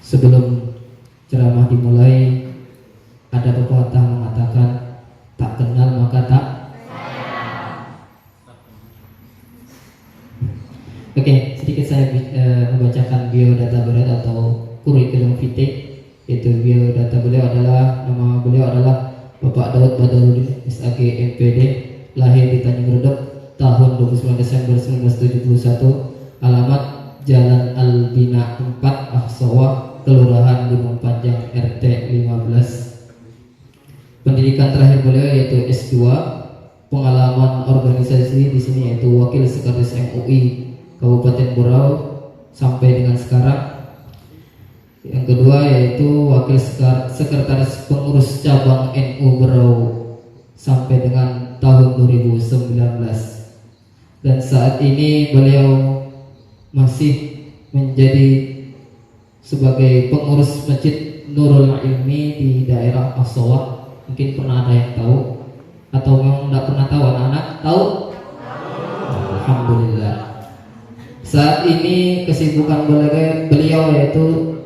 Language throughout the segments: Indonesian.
Sebelum ceramah dimulai, ada pepatah mengatakan tak kenal maka tak. Oke, sedikit saya membacakan biodata beliau atau kurikulum vitae. Yaitu biodata beliau adalah, nama beliau adalah Bapak Daud Badarudin SAG MPD, lahir di Tanjung Redop tahun 29 Desember 1971, alamat Jalan Albina 4 Ahsawa, Kelurahan Gunung Panjang, RT 15. Pendidikan terakhir beliau yaitu S2. Pengalaman organisasi di sini yaitu Wakil Sekretaris MUI Kabupaten Berau sampai dengan sekarang. Yang kedua yaitu Wakil Sekretaris Pengurus Cabang NU Berau sampai dengan tahun 2019. Dan saat ini beliau masih menjadi sebagai pengurus Masjid Nurul Ilmi di daerah Ahsawa. Mungkin pernah ada yang tahu atau memang tidak pernah tahu? Anak-anak tahu? Alhamdulillah. Saat ini kesibukan beliau yaitu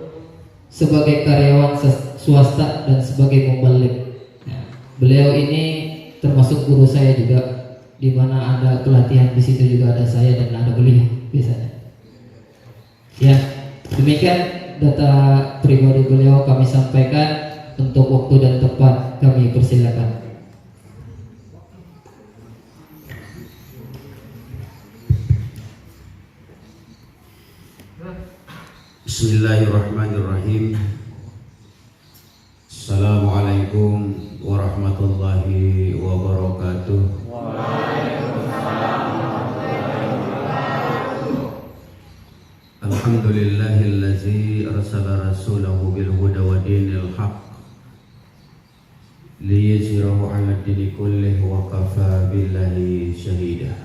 sebagai karyawan swasta dan sebagai mubalik. Beliau ini termasuk guru saya juga, di mana ada pelatihan di situ juga ada saya dan ada beliau biasanya. Ya, demikian data pribadi beliau kami sampaikan. Untuk waktu dan tempat kami persilakan. Bismillahirrahmanirrahim. Assalamualaikum warahmatullahi wabarakatuh. Alhamdulillahillazi arsala rasulahu bil huda wa dinil haqq liyuzhirahu 'ala ad-dini kullihi wa kafa billahi shahida.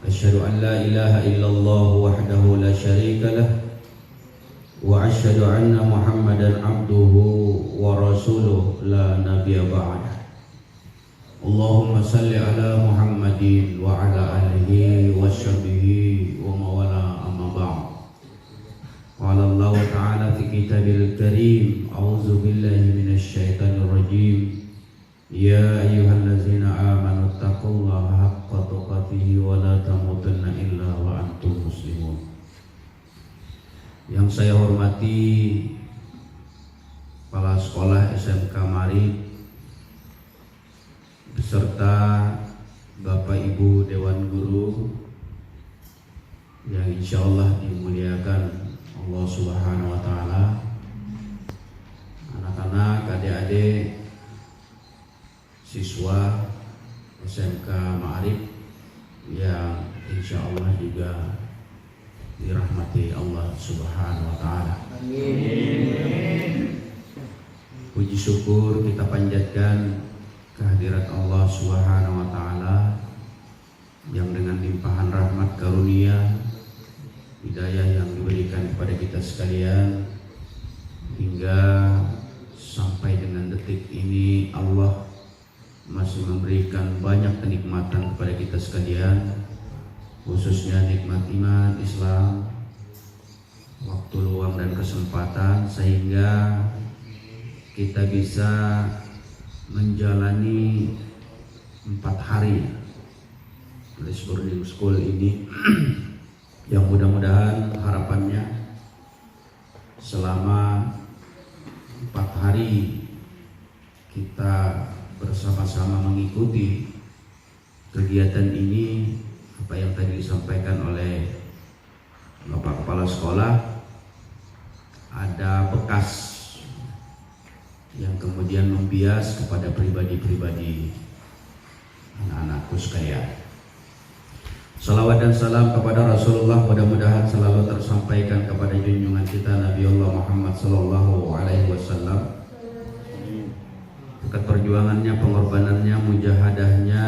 Asyhadu an la ilaha illallah wahdahu la syarika lah wa asyhadu anna Muhammadan abduhu wa rasuluhu la nabiyya ba'dah. Allahumma salli ala Muhammadin wa ala alihi wa sahbihi wa mawala amma ba'd. Qala Allah ta'ala fi kitabil karim, a'udzu billahi minasy syaithanir rajim. Ya ayyuhallazina amanu taqullaha haqqa tuqatih wa la tamutunna illa wa antum muslimun. Yang saya hormati kepala sekolah SMK Marib beserta Bapak Ibu Dewan Guru yang insyaallah dimuliakan Allah Subhanahu wa taala, anak-anak, adik-adik, siswa SMK Ma'arif yang insyaallah juga dirahmati Allah Subhanahu wa taala. Amin. Puji syukur kita panjatkan kehadirat Allah Subhanahu wa taala yang dengan limpahan rahmat karunia hidayah yang diberikan kepada kita sekalian hingga sampai dengan detik ini Allah masih memberikan banyak kenikmatan kepada kita sekalian, khususnya nikmat iman Islam, waktu luang dan kesempatan, sehingga kita bisa menjalani 4 hari English Boarding School ini yang mudah-mudahan harapannya selama 4 hari kita bersama-sama mengikuti kegiatan ini, apa yang tadi disampaikan oleh Bapak Kepala Sekolah, ada bekas yang kemudian membias kepada pribadi-pribadi anak-anakku sekalian. Salawat dan salam kepada Rasulullah mudah-mudahan selalu tersampaikan kepada junjungan kita Nabi Allah Muhammad sallallahu alaihi wasallam. Berkat perjuangannya, pengorbanannya, mujahadahnya,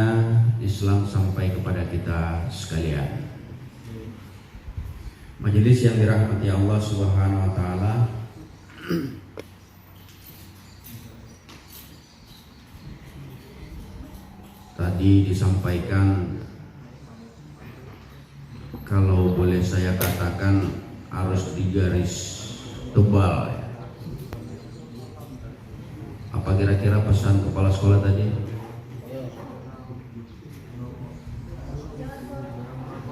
Islam sampai kepada kita sekalian. Majelis yang dirahmati Allah Subhanahu wa taala, tadi disampaikan, kalau boleh saya katakan, harus digaris tebal. Apa kira-kira pesan kepala sekolah tadi?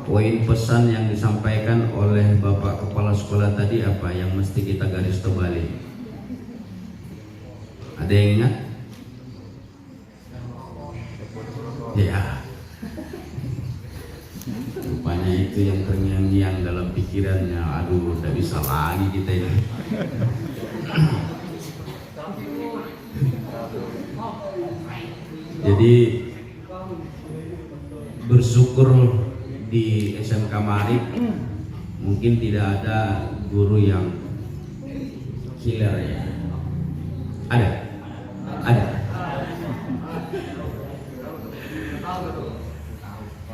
Poin pesan yang disampaikan oleh Bapak Kepala Sekolah tadi apa yang mesti kita garis tebalin? Ada yang ingat? Ya, rupanya itu yang terngiang-ngiang dalam pikirannya. Aduh, udah bisa lagi kita ini. Jadi bersyukur di SMK Marib mungkin tidak ada guru yang killer ya. Ada.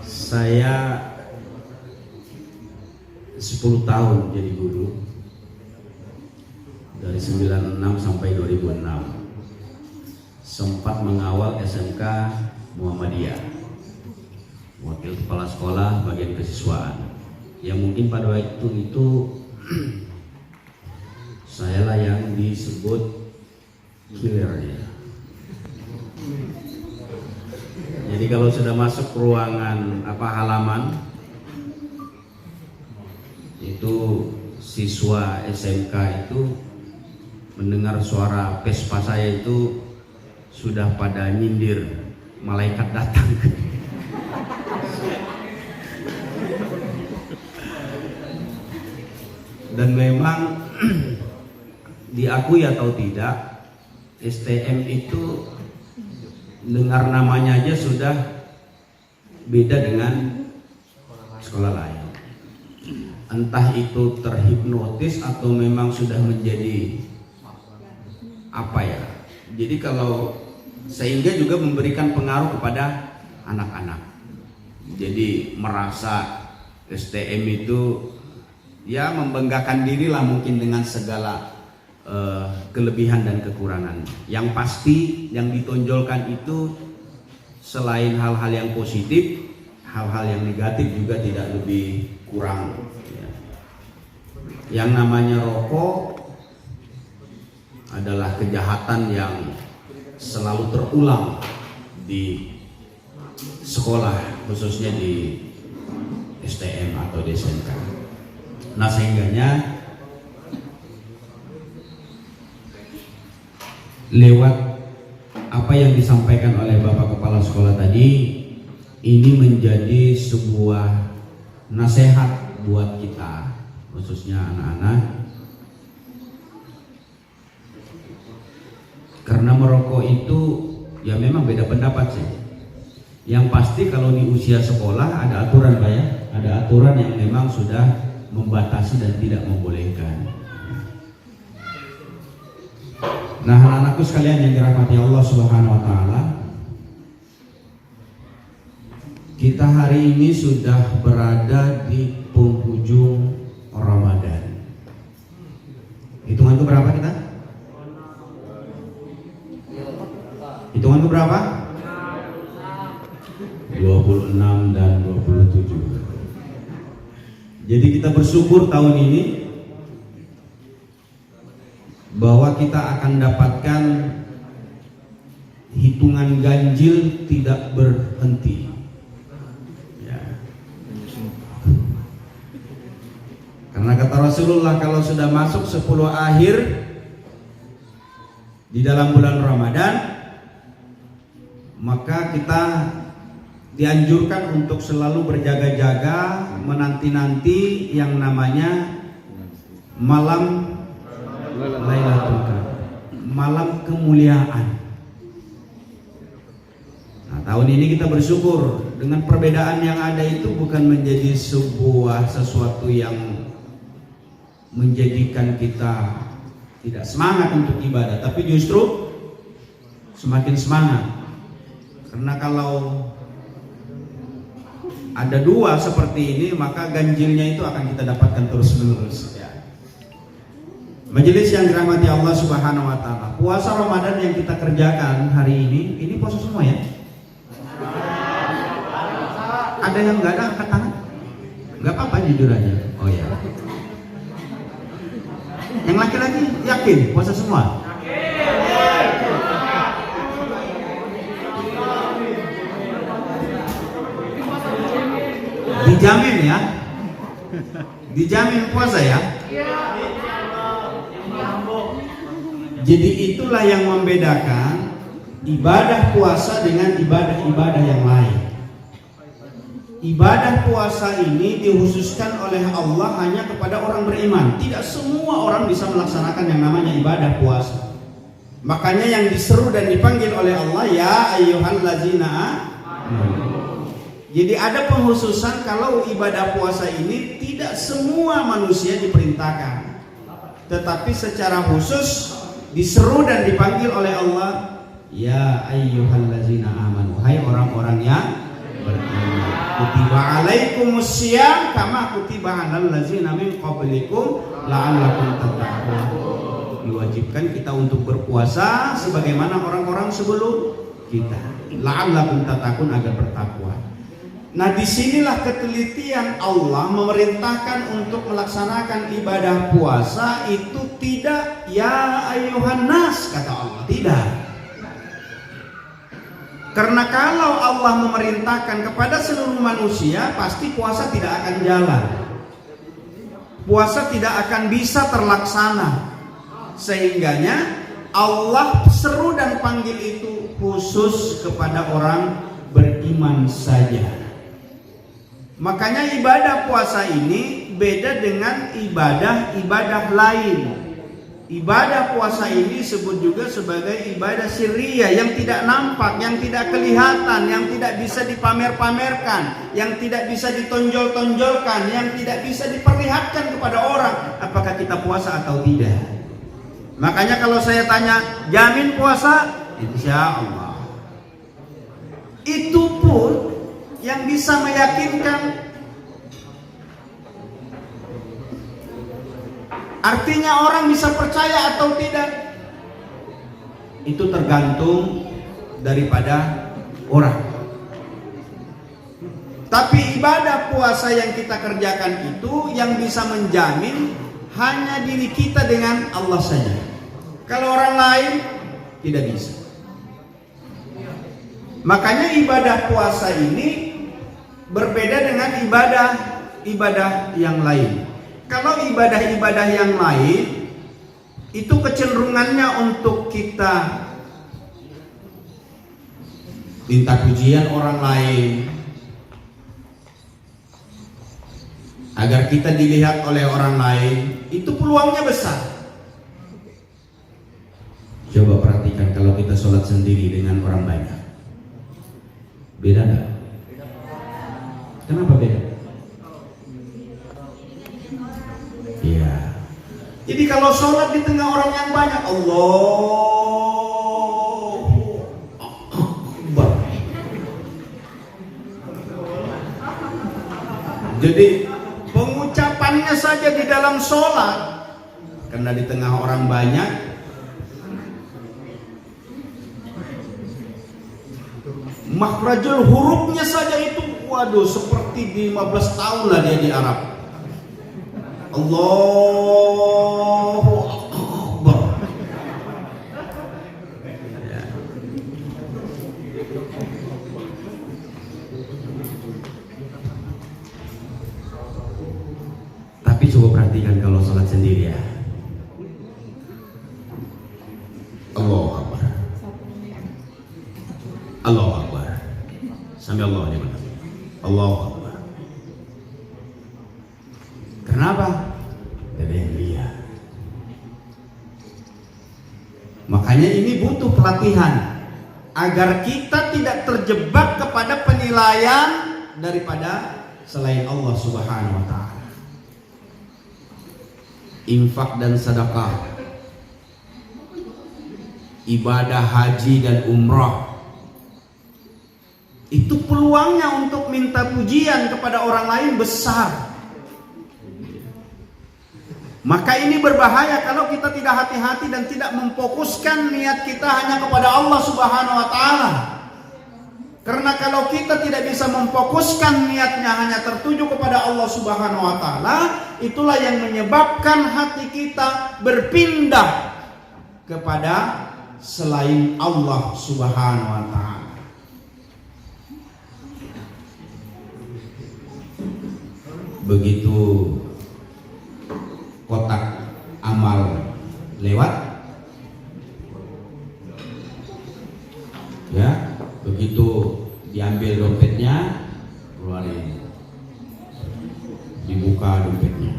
Saya 10 tahun jadi guru dari 96 sampai 2006. Sempat mengawal SMK Muhammadiyah, wakil kepala sekolah bagian kesiswaan. Yang mungkin pada waktu itu saya lah yang disebut killer ya. Jadi kalau sudah masuk ruangan halaman itu siswa SMK itu mendengar suara Vespa saya itu sudah pada nyindir, malaikat datang. Dan memang diakui atau tidak, STM itu dengar namanya aja sudah beda dengan sekolah lain. Entah itu terhipnotis atau memang sudah menjadi apa ya. Jadi kalau sehingga juga memberikan pengaruh kepada anak-anak. Jadi merasa STM itu ya membanggakan diri lah mungkin dengan segala kelebihan dan kekurangan. Yang pasti yang ditonjolkan itu selain hal-hal yang positif, hal-hal yang negatif juga tidak lebih kurang. Yang namanya rokok adalah kejahatan yang selalu terulang di sekolah, khususnya di STM atau di SMK. Nah, sehingganya lewat apa yang disampaikan oleh Bapak Kepala Sekolah tadi, ini menjadi sebuah nasihat buat kita, khususnya anak-anak. Karena merokok itu ya memang beda pendapat sih. Yang pasti kalau di usia sekolah ada aturan Pak ya, ada aturan yang memang sudah membatasi dan tidak membolehkan. Nah, anak-anakku sekalian yang dirahmati Allah Subhanahu wa taala, kita hari ini sudah berada di penghujung Ramadan. Hitungan itu berapa kita? Hitungan itu berapa? 26 dan 27. Jadi kita bersyukur tahun ini bahwa kita akan dapatkan hitungan ganjil tidak berhenti. Ya. Karena kata Rasulullah, kalau sudah masuk 10 akhir di dalam bulan Ramadan, maka kita dianjurkan untuk selalu berjaga-jaga menanti-nanti yang namanya malam Lailatul Qadar, malam kemuliaan. Nah, tahun ini kita bersyukur dengan perbedaan yang ada itu bukan menjadi sesuatu yang menjadikan kita tidak semangat untuk ibadah, tapi justru semakin semangat. Karena kalau ada dua seperti ini, maka ganjilnya itu akan kita dapatkan terus-menerus. Ya. Majelis yang dirahmati Allah Subhanahu wa taala. Puasa Ramadan yang kita kerjakan hari ini puasa semua ya? Ada yang enggak ada angkat tangan? Enggak apa-apa jujur aja. Oh ya. Yang laki-laki laki-laki yakin puasa semua? Dijamin ya? Dijamin puasa ya? Jadi itulah yang membedakan ibadah puasa dengan ibadah-ibadah yang lain. Ibadah puasa ini dikhususkan oleh Allah hanya kepada orang beriman. Tidak semua orang bisa melaksanakan yang namanya ibadah puasa. Makanya yang diseru dan dipanggil oleh Allah, ya ayyuhallazina amanu. Jadi ada penghususan kalau ibadah puasa ini tidak semua manusia diperintahkan, tetapi secara khusus diseru dan dipanggil oleh Allah, ya ayyuhallazina amanu, hai orang-orang yang beriman, kutiba alaikumussyam kama kutiba alal ladzina min qablikum la'allakum tattaqun. Diwajibkan kita untuk berpuasa sebagaimana orang-orang sebelum kita, la'allakum tattaqun, agar bertakwa. Nah, disinilah ketelitian Allah memerintahkan untuk melaksanakan ibadah puasa itu tidak ya ayyuhan nas kata Allah, tidak. Karena kalau Allah memerintahkan kepada seluruh manusia, pasti puasa tidak akan jalan. Puasa tidak akan bisa terlaksana. Sehingganya Allah seru dan panggil itu khusus kepada orang beriman saja. Makanya ibadah puasa ini beda dengan ibadah-ibadah lain. Ibadah puasa ini disebut juga sebagai ibadah sirriyah, yang tidak nampak, yang tidak kelihatan, yang tidak bisa dipamer-pamerkan, yang tidak bisa ditonjol-tonjolkan, yang tidak bisa diperlihatkan kepada orang apakah kita puasa atau tidak. Makanya kalau saya tanya, jamin puasa? Insya Allah. Itu pun yang bisa meyakinkan. Artinya orang bisa percaya atau tidak, itu tergantung daripada orang. Tapi ibadah puasa yang kita kerjakan itu yang bisa menjamin hanya diri kita dengan Allah saja. Kalau orang lain tidak bisa. Makanya ibadah puasa ini berbeda dengan ibadah yang lain. Kalau ibadah-ibadah yang lain itu kecenderungannya untuk kita minta pujian orang lain, agar kita dilihat oleh orang lain, itu peluangnya besar. Coba perhatikan kalau kita sholat sendiri dengan orang banyak, beda nggak? Kenapa beda? Iya. Jadi kalau sholat di tengah orang yang banyak, Allahu Akbar. Jadi pengucapannya saja di dalam sholat, karena di tengah orang banyak, makhrajul hurufnya saja itu, waduh, seperti 15 tahun lah dia di Arab. Allahu Akbar. Ya. Tapi coba perhatikan kalau sholat sendiri ya. Allahu Akbar. Allahu Akbar. Sambil Allah di mana? Allahu Akbar. Kenapa? Dari yang lihat. Makanya ini butuh pelatihan agar kita tidak terjebak kepada penilaian daripada selain Allah Subhanahu wa taala. Infak dan sedekah, ibadah haji dan umrah, itu peluangnya untuk minta pujian kepada orang lain besar. Maka ini berbahaya kalau kita tidak hati-hati dan tidak memfokuskan niat kita hanya kepada Allah Subhanahu wa taala. Karena kalau kita tidak bisa memfokuskan niatnya hanya tertuju kepada Allah Subhanahu wa taala, itulah yang menyebabkan hati kita berpindah kepada selain Allah Subhanahu wa taala. Begitu kotak amal lewat, ya, begitu diambil dompetnya, keluarin, dibuka dompetnya,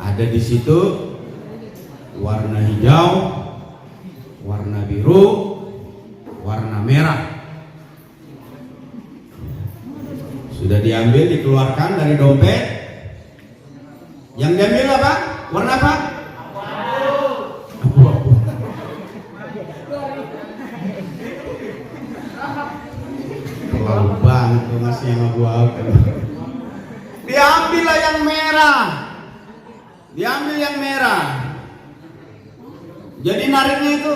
ada di situ warna hijau, warna biru, warna merah. Sudah diambil, dikeluarkan dari dompet. Yang diambil apa? Warna apa? Abu-abu. Terlalu banget tuh masih yang abu-abu. Diambillah yang merah. Diambil yang merah. Jadi nariknya itu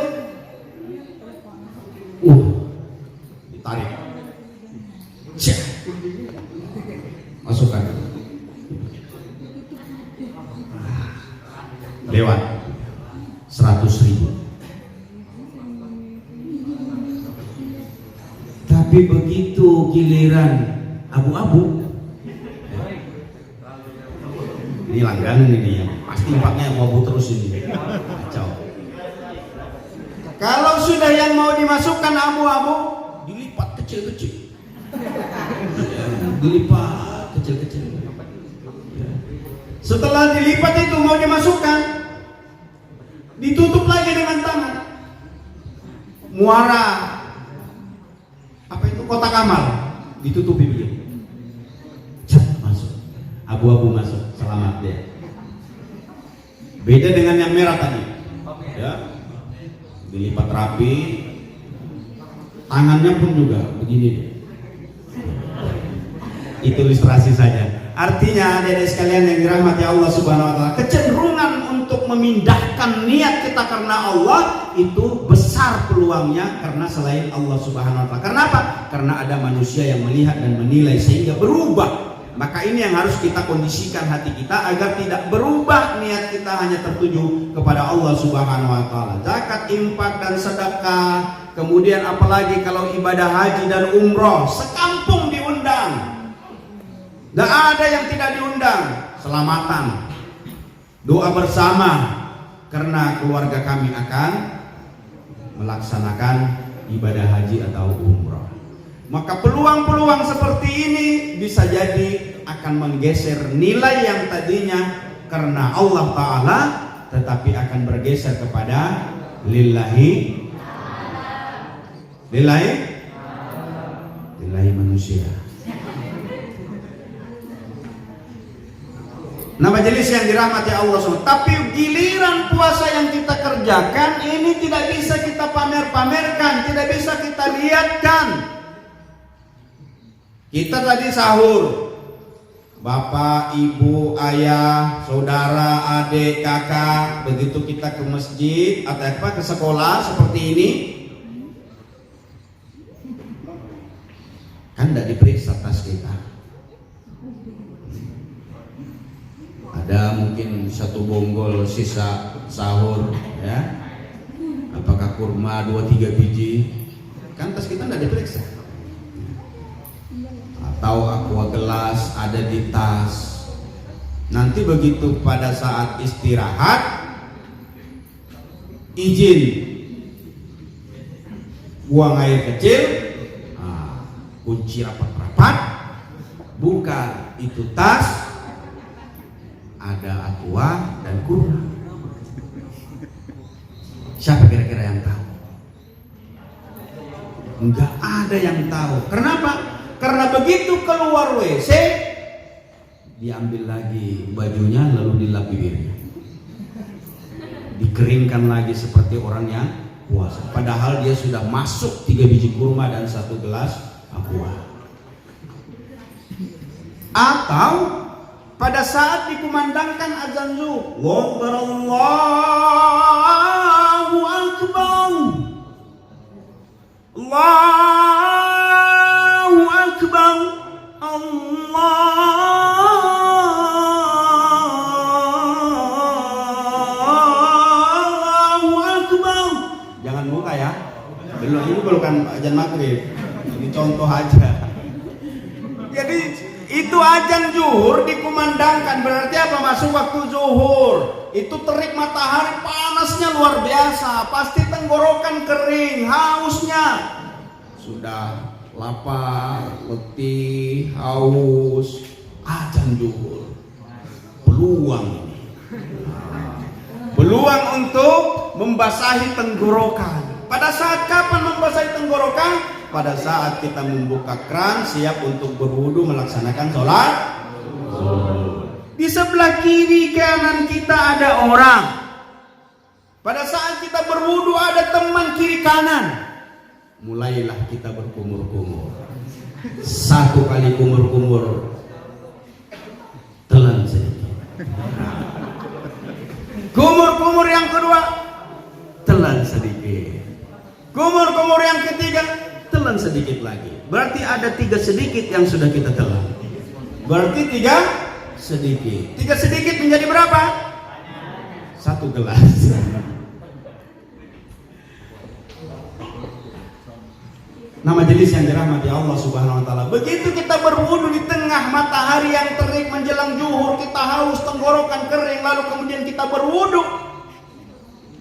ditarik. Cek. Masukkan. Lewat 100.000. Tapi begitu giliran abu-abu, ini langganan ini ya, pasti impaknya abu-abu terus ini. Kacau. Kalau sudah yang mau dimasukkan abu-abu, dilipat kecil-kecil. Dilipat kecil-kecil. Setelah dilipat itu mau dimasukkan, ditutup lagi dengan tangan. Muara apa itu, kotak amal ditutupi begini. Cet, masuk. Abu-abu masuk. Selamat dia. Beda dengan yang merah tadi. Ya. Dilipat rapi. Tangannya pun juga begini. Itu ilustrasi saja. Artinya adik-adik sekalian yang dirahmati Allah Subhanahu wa taala, kecenderungan untuk memindahkan niat kita karena Allah itu besar peluangnya karena selain Allah Subhanahu wa taala. Karena apa? Karena ada manusia yang melihat dan menilai sehingga berubah. Maka ini yang harus kita kondisikan hati kita agar tidak berubah niat kita hanya tertuju kepada Allah Subhanahu wa taala. Zakat, infak dan sedekah, kemudian apalagi kalau ibadah haji dan umroh, sekampung diundang. Tidak ada yang tidak diundang. Selamatan, doa bersama karena keluarga kami akan melaksanakan ibadah haji atau umrah. Maka peluang-peluang seperti ini bisa jadi akan menggeser nilai yang tadinya karena Allah Ta'ala, tetapi akan bergeser kepada lillahi manusia. Nah, majelis yang dirahmati Allah SWT. Tapi giliran puasa yang kita kerjakan ini tidak bisa kita pamer-pamerkan, tidak bisa kita lihatkan. Kita tadi sahur, bapak, ibu, ayah, saudara, adik, kakak, begitu kita ke masjid atau ke sekolah seperti ini, kan tidak diperiksa tas kita. Ada mungkin satu bonggol sisa sahur, ya, apakah kurma 2-3 biji, kan tas kita tidak diperiksa. Atau aqua gelas ada di tas. Nanti begitu pada saat istirahat, izin buang air kecil, kunci rapat-rapat, buka itu tas, ada aqua dan kurma. Siapa kira-kira yang tahu? Enggak ada yang tahu. Kenapa? Karena begitu keluar WC, diambil lagi bajunya lalu dilap bibirnya, dikeringkan lagi seperti orang yang puasa. Padahal dia sudah masuk 3 biji kurma dan 1 gelas aqua. Atau pada saat dikumandangkan azan zuhur, Allahu Akbar, Allahu Akbar, Allahu Belum, ini bukan azan maghrib. Ini contoh aja. Jadi itu azan zuhur dikumandangkan, berarti apa? Masuk waktu zuhur. Itu terik matahari, panasnya luar biasa, pasti tenggorokan kering, hausnya. Sudah lapar, letih, haus, azan zuhur. Peluang ini. Peluang untuk membasahi tenggorokan. Pada saat kapan membasahi tenggorokan? Pada saat kita membuka keran, siap untuk berwudu melaksanakan sholat. Di sebelah kiri kanan kita ada orang. Pada saat kita berwudu ada teman kiri kanan. Mulailah kita berkumur-kumur. Satu kali kumur-kumur, telan sedikit. Kumur-kumur yang kedua, telan sedikit. Kumur-kumur yang ketiga, telan sedikit lagi. Berarti ada 3 sedikit yang sudah kita telan. Berarti 3 sedikit. 3 sedikit menjadi berapa? 1 gelas. Nah, majelis yang dirahmati Allah Subhanahu wa taala. Begitu kita berwudu di tengah matahari yang terik menjelang zuhur, kita haus, tenggorokan kering, lalu kemudian kita berwudu,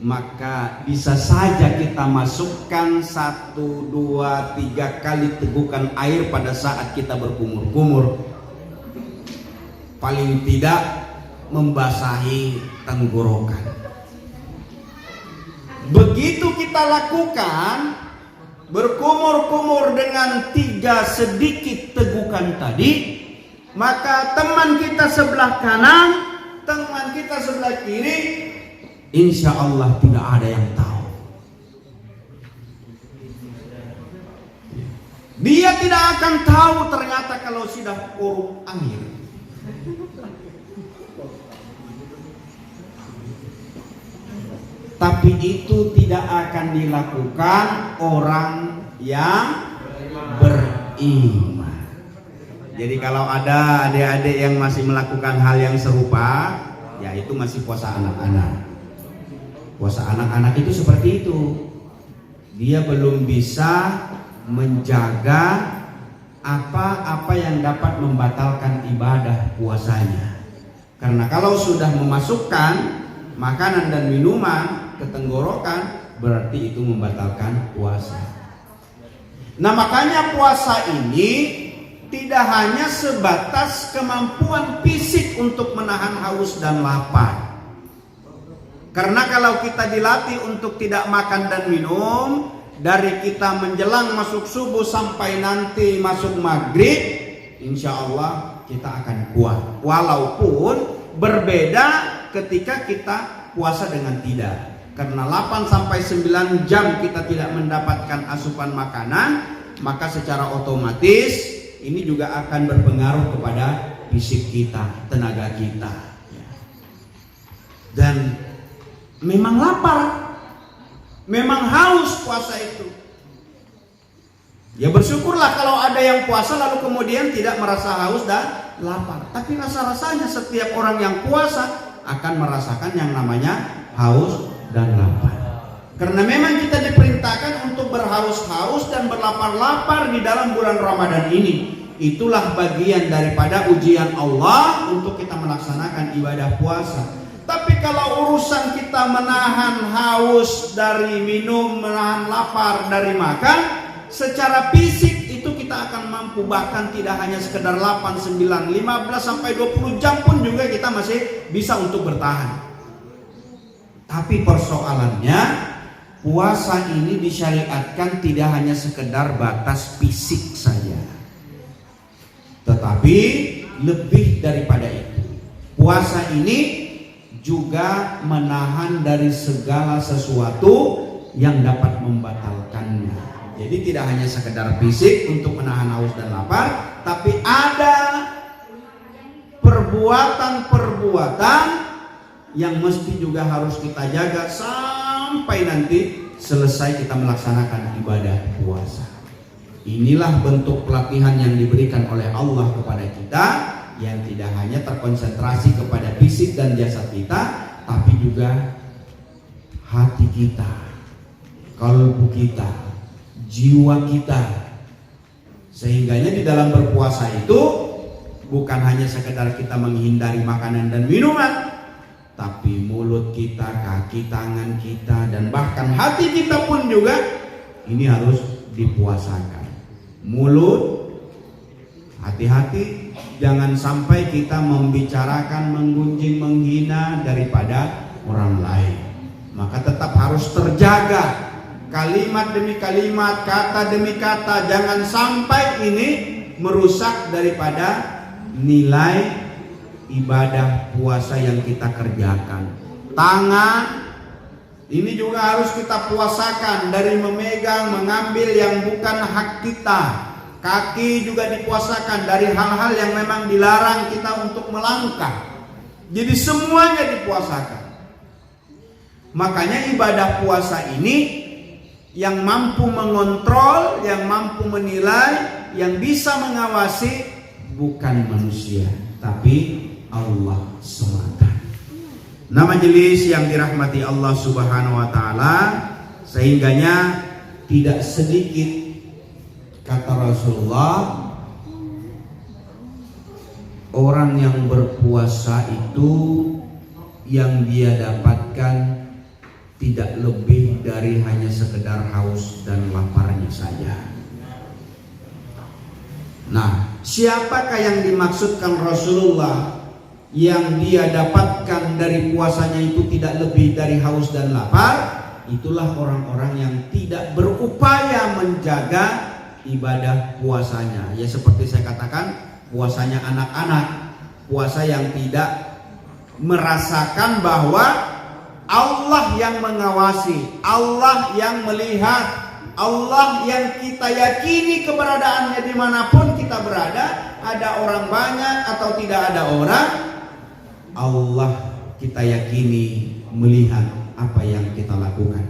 maka bisa saja kita masukkan 1, 2, 3 kali tegukan air pada saat kita berkumur-kumur. Paling tidak membasahi tenggorokan. Begitu kita lakukan, berkumur-kumur dengan 3 sedikit tegukan tadi, maka teman kita sebelah kanan, teman kita sebelah kiri, insya Allah tidak ada yang tahu. Dia tidak akan tahu ternyata kalau sudah korup air. Tapi itu tidak akan dilakukan orang yang beriman. Jadi kalau ada adik-adik yang masih melakukan hal yang serupa, ya itu masih puasa anak-anak. Puasa anak-anak itu seperti itu. Dia belum bisa menjaga apa-apa yang dapat membatalkan ibadah puasanya. Karena kalau sudah memasukkan makanan dan minuman ke tenggorokan, berarti itu membatalkan puasa. Nah, makanya puasa ini tidak hanya sebatas kemampuan fisik untuk menahan haus dan lapar. Karena kalau kita dilatih untuk tidak makan dan minum, dari kita menjelang masuk subuh sampai nanti masuk maghrib, insya Allah kita akan kuat. Walaupun berbeda ketika kita puasa dengan tidak. Karena 8 sampai 9 jam kita tidak mendapatkan asupan makanan, maka secara otomatis ini juga akan berpengaruh kepada fisik kita, tenaga kita. Dan memang lapar, memang haus puasa itu. Ya bersyukurlah kalau ada yang puasa lalu kemudian tidak merasa haus dan lapar. Tapi rasa-rasanya setiap orang yang puasa akan merasakan yang namanya haus dan lapar. Karena memang kita diperintahkan untuk berhaus-haus dan berlapar-lapar di dalam bulan Ramadan ini. Itulah bagian daripada ujian Allah untuk kita melaksanakan ibadah puasa. Tapi kalau urusan kita menahan haus dari minum, menahan lapar dari makan, secara fisik itu kita akan mampu, bahkan tidak hanya sekedar 8, 9, 15 sampai 20 jam pun juga kita masih bisa untuk bertahan. Tapi persoalannya, puasa ini disyariatkan tidak hanya sekedar batas fisik saja, tetapi lebih daripada itu. Puasa ini juga menahan dari segala sesuatu yang dapat membatalkannya. Jadi tidak hanya sekedar fisik untuk menahan haus dan lapar, tapi ada perbuatan-perbuatan yang mesti juga harus kita jaga sampai nanti selesai kita melaksanakan ibadah puasa. Inilah bentuk pelatihan yang diberikan oleh Allah kepada kita, yang tidak hanya terkonsentrasi kepada fisik dan jasad kita, tapi juga hati kita, kalbu kita, jiwa kita. Sehingganya di dalam berpuasa itu bukan hanya sekedar kita menghindari makanan dan minuman, tapi mulut kita, kaki, tangan kita, dan bahkan hati kita pun juga ini harus dipuasakan. Mulut, hati-hati, jangan sampai kita membicarakan, menggunjing, menghina daripada orang lain. Maka tetap harus terjaga kalimat demi kalimat, kata demi kata, jangan sampai ini merusak daripada nilai ibadah puasa yang kita kerjakan. Tangan ini juga harus kita puasakan dari memegang, mengambil yang bukan hak kita. Kaki juga dipuasakan dari hal-hal yang memang dilarang kita untuk melangkah. Jadi semuanya dipuasakan. Makanya ibadah puasa ini yang mampu mengontrol, yang mampu menilai, yang bisa mengawasi bukan manusia, tapi Allah semata. Nah, majelis yang dirahmati Allah Subhanahu wa taala, sehingganya tidak sedikit kata Rasulullah, orang yang berpuasa itu yang dia dapatkan tidak lebih dari hanya sekedar haus dan laparnya saja. Nah, siapakah yang dimaksudkan Rasulullah yang dia dapatkan dari puasanya itu tidak lebih dari haus dan lapar? Itulah orang-orang yang tidak berupaya menjaga ibadah puasanya. Ya seperti saya katakan, puasanya anak-anak, puasa yang tidak merasakan bahwa Allah yang mengawasi, Allah yang melihat, Allah yang kita yakini keberadaannya dimanapun kita berada, ada orang banyak atau tidak ada orang, Allah kita yakini melihat apa yang kita lakukan.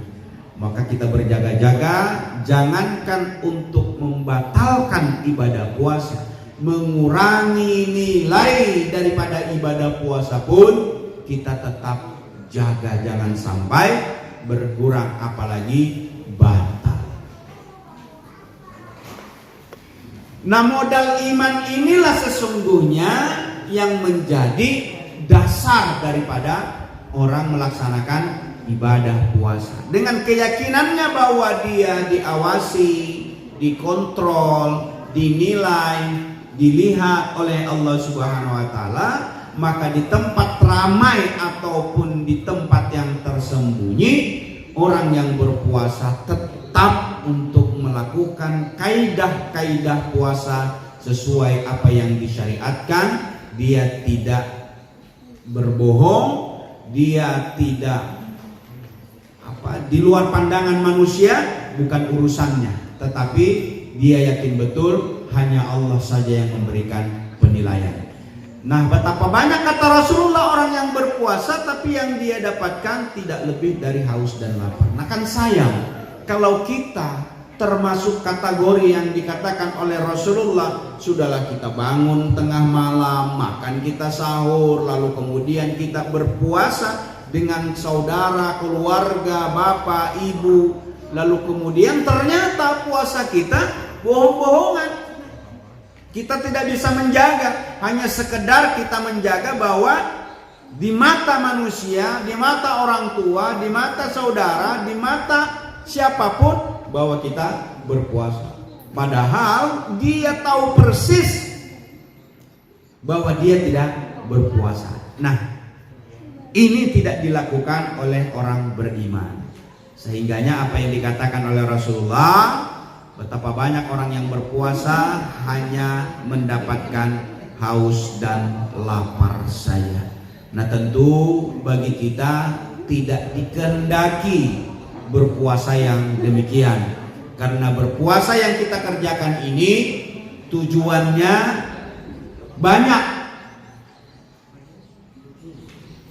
Maka kita berjaga-jaga, jangankan untuk membatalkan ibadah puasa, mengurangi nilai daripada ibadah puasa pun kita tetap jaga, jangan sampai berkurang, apalagi batal. Nah, modal iman inilah sesungguhnya yang menjadi dasar daripada orang melaksanakan ibadah puasa. Dengan keyakinannya bahwa dia diawasi, dikontrol, dinilai, dilihat oleh Allah Subhanahu wa taala, maka di tempat ramai ataupun di tempat yang tersembunyi, orang yang berpuasa tetap untuk melakukan kaidah-kaidah puasa sesuai apa yang disyariatkan. Dia tidak berbohong, dia tidak di luar pandangan manusia, bukan urusannya, tetapi dia yakin betul hanya Allah saja yang memberikan penilaian. Nah, betapa banyak kata Rasulullah orang yang berpuasa tapi yang dia dapatkan tidak lebih dari haus dan lapar. Nah, kan sayang kalau kita termasuk kategori yang dikatakan oleh Rasulullah, sudahlah kita bangun tengah malam, makan kita sahur, lalu kemudian kita berpuasa dengan saudara, keluarga, bapak, ibu, lalu kemudian ternyata puasa kita bohong-bohongan. Kita tidak bisa menjaga, hanya sekedar kita menjaga bahwa di mata manusia, di mata orang tua, di mata saudara, di mata siapapun bahwa kita berpuasa. Padahal dia tahu persis bahwa dia tidak berpuasa. Nah, ini tidak dilakukan oleh orang beriman. Sehingganya apa yang dikatakan oleh Rasulullah, betapa banyak orang yang berpuasa hanya mendapatkan haus dan lapar saja. Nah, tentu bagi kita tidak dikehendaki berpuasa yang demikian, karena berpuasa yang kita kerjakan ini tujuannya banyak.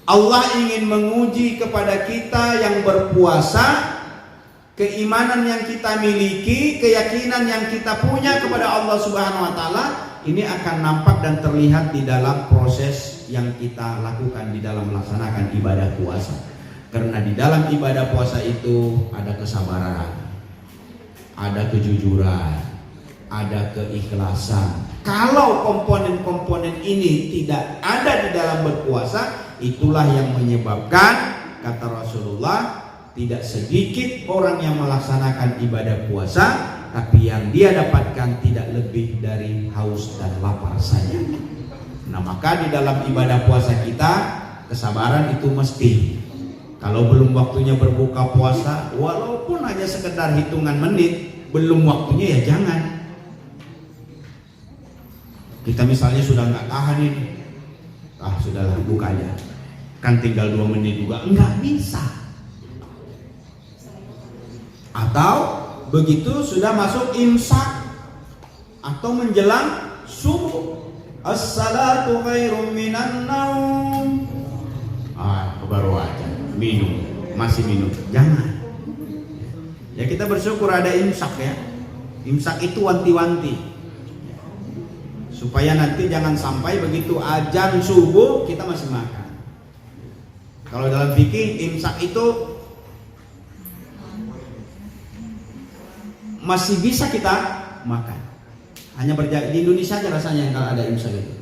Allah ingin menguji kepada kita yang berpuasa, keimanan yang kita miliki, keyakinan yang kita punya kepada Allah Subhanahu wa taala, ini akan nampak dan terlihat di dalam proses yang kita lakukan di dalam melaksanakan ibadah puasa. Karena di dalam ibadah puasa itu ada kesabaran, ada kejujuran, ada keikhlasan. Kalau komponen-komponen ini tidak ada di dalam berpuasa, itulah yang menyebabkan, kata Rasulullah, tidak sedikit orang yang melaksanakan ibadah puasa, tapi yang dia dapatkan tidak lebih dari haus dan lapar saja. Nah, maka di dalam ibadah puasa kita, kesabaran itu mesti. Kalau belum waktunya berbuka puasa, walaupun hanya sekedar hitungan menit, belum waktunya ya jangan. Kita misalnya sudah nggak tahan ini, sudahlah buka aja, kan tinggal 2 menit juga, nggak bisa. Atau begitu sudah masuk imsak atau menjelang subuh, as-salatu khairum minan naum, baru aja minum, masih minum, jangan. Ya kita bersyukur ada imsak ya. Imsak itu wanti-wanti supaya nanti jangan sampai begitu azan subuh kita masih makan. Kalau dalam fikih imsak itu masih bisa kita makan. Hanya berjaga di Indonesia aja rasanya kalau ada imsak itu.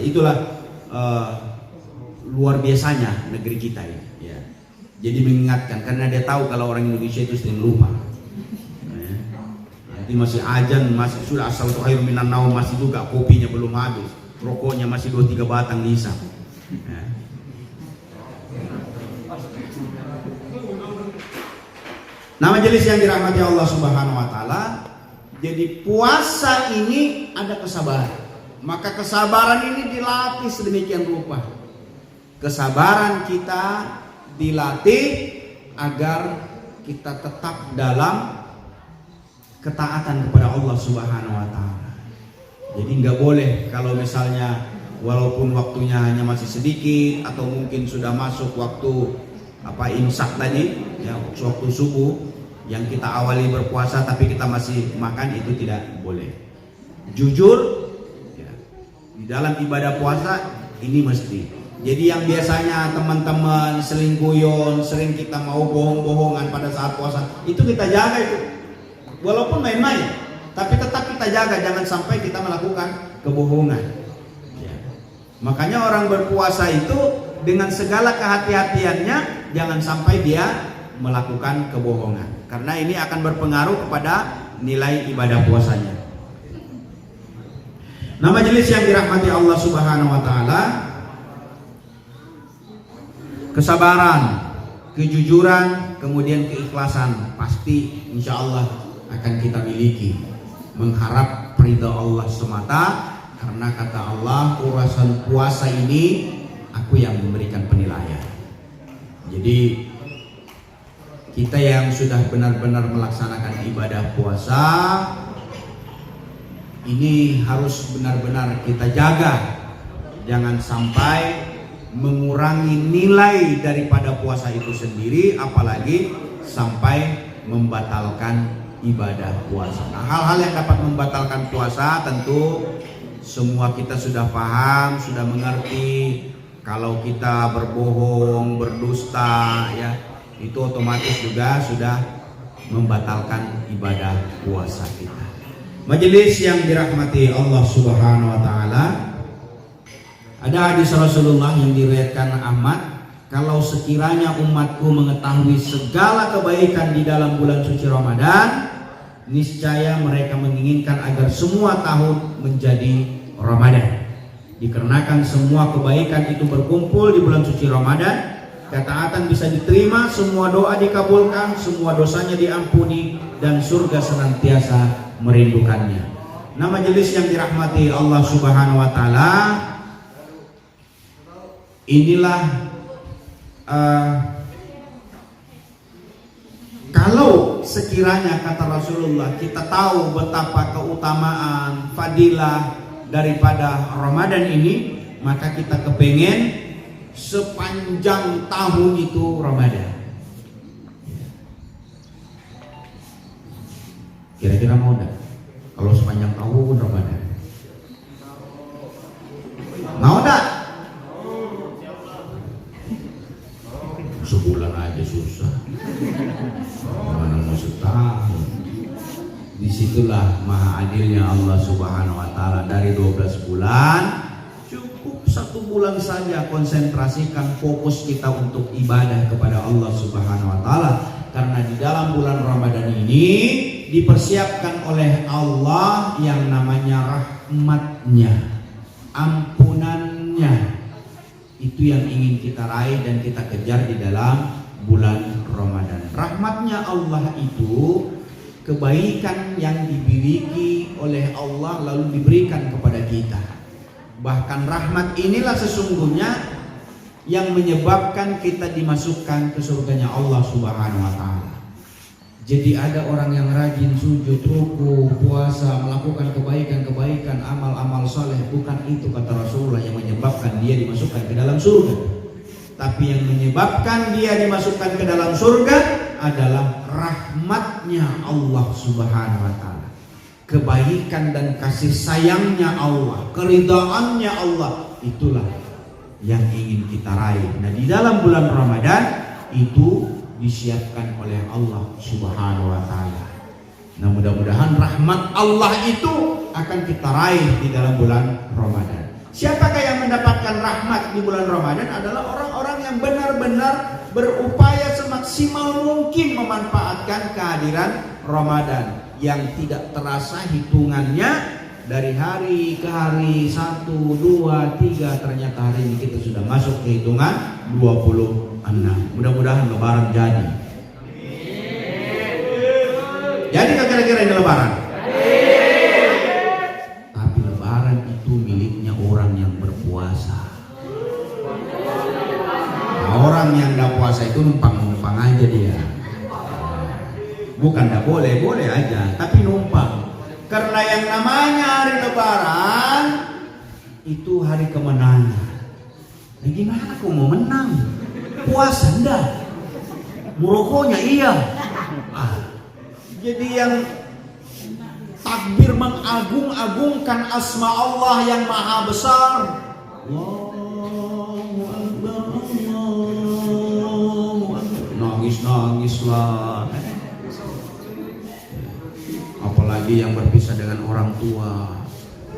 Itulah luar biasanya negeri kita ini. Ya. Jadi mengingatkan karena dia tahu kalau orang Indonesia itu sering lupa. Masih ajan, masih sudah asal khairum minan naum, masih juga kopinya belum habis, rokoknya masih 2-3 batang dihisap. Ya. Nah, majelis yang dirahmati Allah Subhanahu wa taala, jadi puasa ini ada kesabaran. Maka kesabaran ini dilatih sedemikian rupa. Kesabaran kita dilatih agar kita tetap dalam ketaatan kepada Allah Subhanahu wa taala. Jadi nggak boleh kalau misalnya walaupun waktunya hanya masih sedikit atau mungkin sudah masuk waktu imsak tadi ya, waktu subuh yang kita awali berpuasa tapi kita masih makan, itu tidak boleh. Jujur ya, di dalam ibadah puasa ini mesti. Jadi yang biasanya teman-teman sering guyon, sering kita mau bohong-bohongan pada saat puasa, itu kita jaga itu. Walaupun main-main, tapi tetap kita jaga, jangan sampai kita melakukan kebohongan. Ya. Makanya orang berpuasa itu dengan segala kehati-hatiannya, jangan sampai dia melakukan kebohongan. Karena ini akan berpengaruh kepada nilai ibadah puasanya. Nah, majelis yang dirahmati Allah Subhanahu wa taala, kesabaran, kejujuran, kemudian keikhlasan pasti insya Allah akan kita miliki. Mengharap ridha Allah semata, karena kata Allah, urusan puasa ini aku yang memberikan penilaian. Jadi kita yang sudah benar-benar melaksanakan ibadah puasa ini harus benar-benar kita jaga, jangan sampai mengurangi nilai daripada puasa itu sendiri, apalagi sampai membatalkan ibadah puasa. Nah, hal-hal yang dapat membatalkan puasa tentu semua kita sudah paham, sudah mengerti. Kalau kita berbohong, berdusta ya, itu otomatis juga sudah membatalkan ibadah puasa kita. Majelis yang dirahmati Allah Subhanahu wa taala, ada hadis Rasulullah yang diriwayatkan Ahmad, kalau sekiranya umatku mengetahui segala kebaikan di dalam bulan suci Ramadan, niscaya mereka menginginkan agar semua tahun menjadi Ramadan. Dikarenakan semua kebaikan itu berkumpul di bulan suci Ramadan, ketaatan bisa diterima, semua doa dikabulkan, semua dosanya diampuni, dan surga senantiasa merindukannya. Nah, majelis yang dirahmati Allah Subhanahu wa taala, inilah kalau sekiranya kata Rasulullah kita tahu betapa keutamaan fadilah daripada Ramadan ini, maka kita kepengen sepanjang tahun itu Ramadan. Kira-kira mau enggak kalau sepanjang tahun Ramadan? Mau enggak? sebulan aja susah. Mana mau setahun. Disitulah maha adilnya Allah Subhanahu wa Ta'ala. Dari 12 bulan cukup 1 bulan saja konsentrasikan fokus kita untuk ibadah kepada Allah Subhanahu wa Ta'ala. Karena di dalam bulan Ramadan ini dipersiapkan oleh Allah yang namanya rahmatnya, ampunannya. Itu yang ingin kita raih dan kita kejar di dalam bulan Ramadan. Rahmatnya Allah itu kebaikan yang dimiliki oleh Allah lalu diberikan kepada kita. Bahkan rahmat inilah sesungguhnya yang menyebabkan kita dimasukkan ke surganya Allah Subhanahu wa Ta'ala. Jadi ada orang yang rajin sujud, ruku, puasa, melakukan kebaikan-kebaikan, amal-amal soleh. Bukan itu kata Rasulullah yang menyebabkan dia dimasukkan ke dalam surga. Tapi yang menyebabkan dia dimasukkan ke dalam surga adalah rahmatnya Allah Subhanahu wa Ta'ala. Kebaikan dan kasih sayangnya Allah, keridhaannya Allah, itulah yang ingin kita raih. Nah, di dalam bulan Ramadan itu disiapkan oleh Allah Subhanahu wa Ta'ala. Nah, mudah-mudahan rahmat Allah itu akan kita raih di dalam bulan Ramadan. Siapakah yang mendapatkan rahmat di bulan Ramadan? Adalah orang-orang yang benar-benar berupaya semaksimal mungkin memanfaatkan kehadiran Ramadan, yang tidak terasa hitungannya dari hari ke hari, 1, 2, 3, ternyata hari ini kita sudah masuk ke hitungan 26. Mudah-mudahan lebaran jadi. Jadi gak kira-kira ini lebaran? Tapi lebaran itu miliknya orang yang berpuasa. Nah, orang yang gak puasa itu numpang-numpang aja dia. Bukan gak boleh, boleh aja, tapi numpang. Karena yang namanya hari lebaran itu hari kemenangan. Nah, gimana kok mau menang? Puasa enggak? Murokonya iya. Jadi yang takbir mengagung-agungkan asma Allah yang maha besar. Allahu Akbar, Allahu Akbar. Nangis-nangislah. Apalagi yang berpisah dengan orang tua,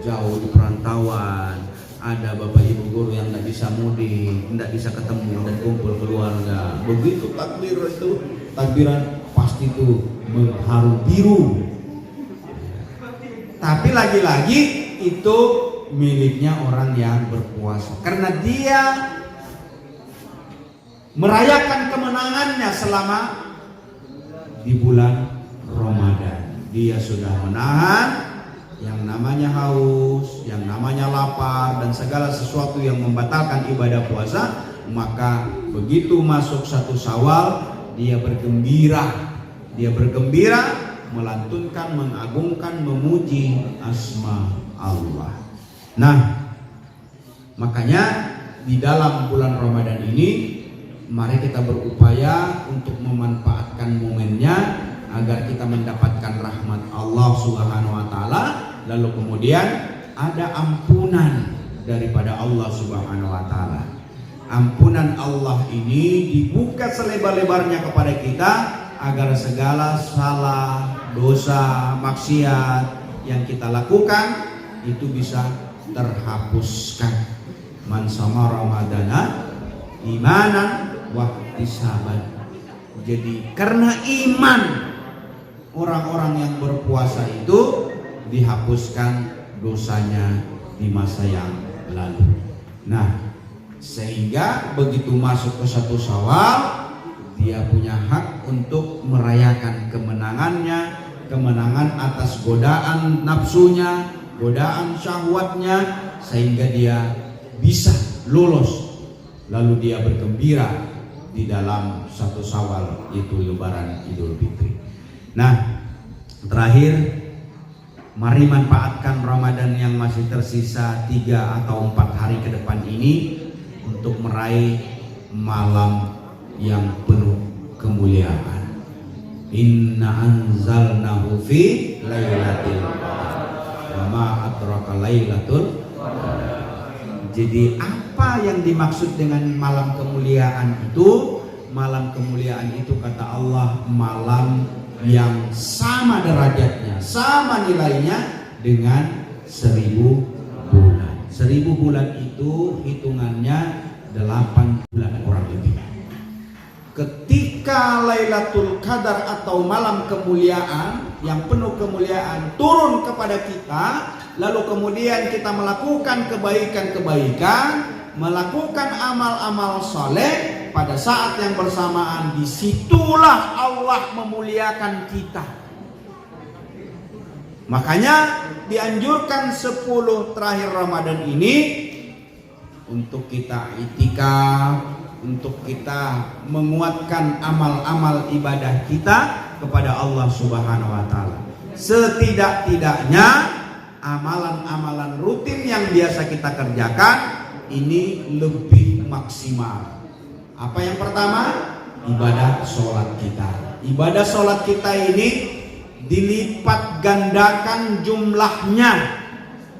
jauh di perantauan. Ada bapak ibu guru yang tidak bisa mudik, tidak bisa ketemu dan kumpul keluarga. Begitu takbir itu, takbiran pasti itu mengharu biru. Tapi lagi-lagi itu miliknya orang yang berpuasa, karena dia merayakan kemenangannya selama di bulan Ramadan. Dia sudah menahan yang namanya haus, yang namanya lapar, dan segala sesuatu yang membatalkan ibadah puasa. Maka begitu masuk 1 Syawal, dia bergembira. Dia bergembira, melantunkan, mengagungkan, memuji asma Allah. Nah, makanya di dalam bulan Ramadan ini mari kita berupaya untuk memanfaatkan momennya agar kita mendapatkan rahmat Allah Subhanahu wa Ta'ala. Lalu kemudian ada ampunan daripada Allah Subhanahu wa Ta'ala. Ampunan Allah ini dibuka selebar-lebarnya kepada kita agar segala salah, dosa, maksiat yang kita lakukan itu bisa terhapuskan. Man sama Ramadana imanan wa ihtisaban. Jadi karena iman orang-orang yang berpuasa itu dihapuskan dosanya di masa yang lalu. Nah, sehingga begitu masuk ke 1 Syawal, dia punya hak untuk merayakan kemenangannya, kemenangan atas godaan nafsunya, godaan syahwatnya, sehingga dia bisa lolos. Lalu dia bergembira di dalam 1 Syawal, itu lebaran Idul Fitri. Nah, terakhir, mari manfaatkan Ramadan yang masih tersisa 3 atau 4 hari ke depan ini untuk meraih malam yang penuh kemuliaan. Inna anzalnahu fi lailatul qadar wa ma adraka lailatul qadar. Jadi apa yang dimaksud dengan malam kemuliaan itu? malam kemuliaan itu kata Allah malam yang sama derajatnya, sama nilainya dengan 1000 bulan. 1000 bulan itu hitungannya 8 bulan kurang lebih. Ketika Lailatul Qadar atau malam kemuliaan yang penuh kemuliaan turun kepada kita, lalu kemudian kita melakukan kebaikan-kebaikan, melakukan amal-amal soleh, pada saat yang bersamaan disitulah Allah memuliakan kita. Makanya dianjurkan 10 terakhir Ramadan ini untuk kita iktikaf, untuk kita menguatkan amal-amal ibadah kita kepada Allah Subhanahu wa taala. Setidak-tidaknya amalan-amalan rutin yang biasa kita kerjakan ini lebih maksimal. Apa yang pertama? Ibadah sholat kita. Ibadah sholat kita ini dilipat gandakan jumlahnya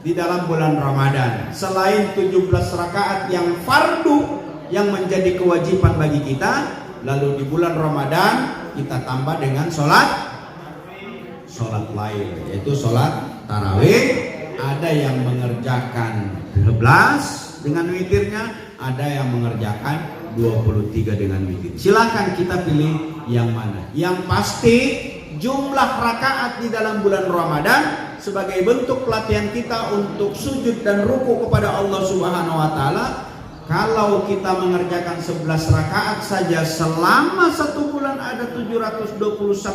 di dalam bulan Ramadan. Selain 17 rakaat yang fardu yang menjadi kewajiban bagi kita, lalu di bulan Ramadan kita tambah dengan sholat lail, yaitu sholat tarawih. Ada yang mengerjakan 11 dengan witirnya, ada yang mengerjakan 23 dengan witir. Silakan kita pilih yang mana. Yang pasti jumlah rakaat di dalam bulan Ramadan sebagai bentuk pelatihan kita untuk sujud dan ruku kepada Allah Subhanahu wa taala. Kalau kita mengerjakan 11 rakaat saja selama 1 bulan ada 721